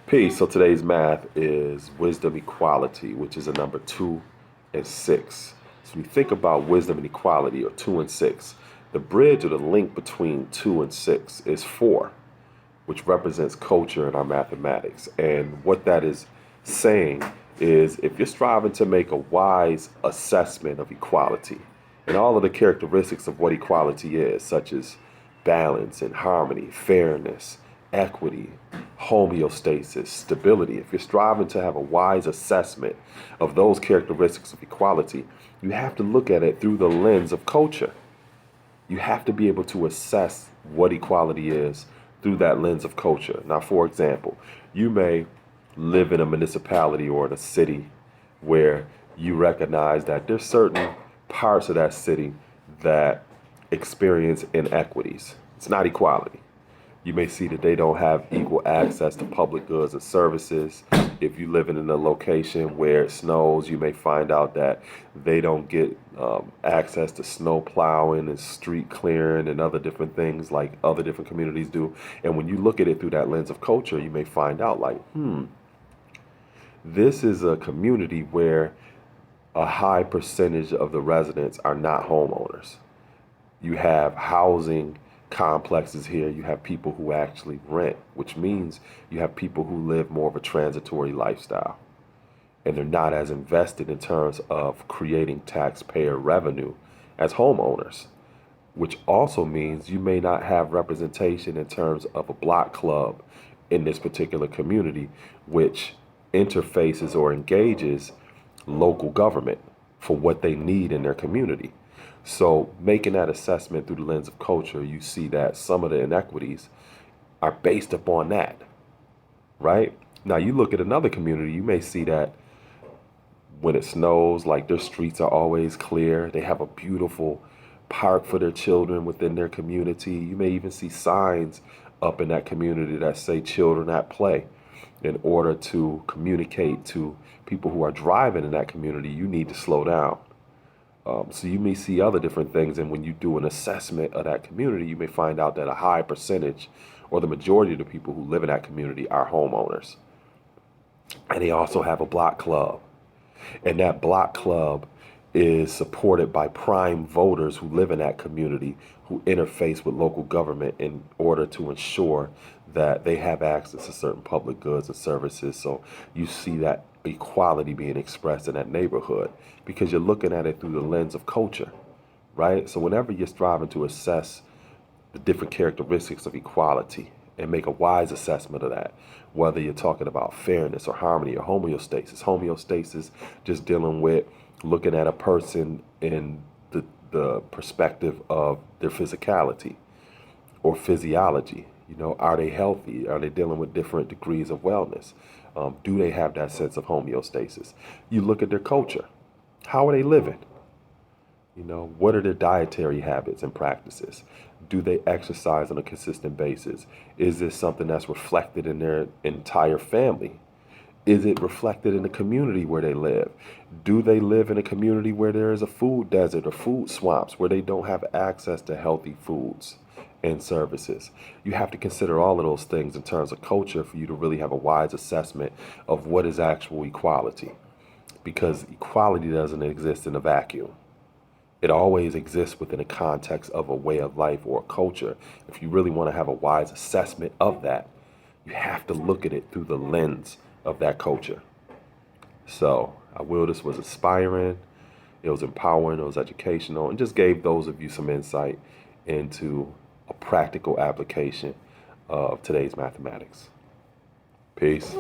Peace. So today's math is wisdom equality, which is a number 2 and 6. So when you think about wisdom and equality, or 2 and 6, the bridge or the link between 2 and 6 is 4, which represents culture in our mathematics. And what that is saying is if you're striving to make a wise assessment of equality and all of the characteristics of what equality is, such as balance and harmony, fairness, equity, homeostasis, stability, if you're striving to have a wise assessment of those characteristics of equality, you have to look at it through the lens of culture. You have to be able to assess what equality is through that lens of culture. Now, for example, you may live in a municipality or in a city where you recognize that there's certain parts of that city that experience inequities. It's not equality. You may see that they don't have equal access to public goods and services. If you live in a location where it snows, you may find out that they don't get access to snow plowing and street clearing and other different things like other different communities do. And when you look at it through that lens of culture, you may find out like, this is a community where a high percentage of the residents are not homeowners. You have housing complexes here. You have people who actually rent, which means you have people who live more of a transitory lifestyle. And they're not as invested in terms of creating taxpayer revenue as homeowners, which also means you may not have representation in terms of a block club in this particular community, which interfaces or engages local government for what they need in their community. So making that assessment through the lens of culture, you see that some of the inequities are based upon that, right? Now you look at another community, you may see that when it snows, like their streets are always clear. They have a beautiful park for their children within their community. You may even see signs up in that community that say children at play, in order to communicate to people who are driving in that community, you need to slow down. So you may see other different things, and when you do an assessment of that community, you may find out that a high percentage or the majority of the people who live in that community are homeowners. And they also have a block club. And that block club is supported by prime voters who live in that community, who interface with local government in order to ensure that they have access to certain public goods and services. So you see that equality being expressed in that neighborhood because you're looking at it through the lens of culture, right? So whenever you're striving to assess the different characteristics of equality and make a wise assessment of that, whether you're talking about fairness or harmony or homeostasis just dealing with looking at a person in the perspective of their physicality or physiology. You know, are they healthy? Are they dealing with different degrees of wellness? Do they have that sense of homeostasis? You look at their culture. How are they living? You know, what are their dietary habits and practices? Do they exercise on a consistent basis? Is this something that's reflected in their entire family? Is it reflected in the community where they live? Do they live in a community where there is a food desert or food swamps where they don't have access to healthy foods and services? You have to consider all of those things in terms of culture for you to really have a wise assessment of what is actual equality. Because equality doesn't exist in a vacuum. It always exists within a context of a way of life or a culture. If you really want to have a wise assessment of that, you have to look at it through the lens of that culture. So I will, this was inspiring, it was empowering, it was educational, and just gave those of you some insight into a practical application of today's mathematics. Peace.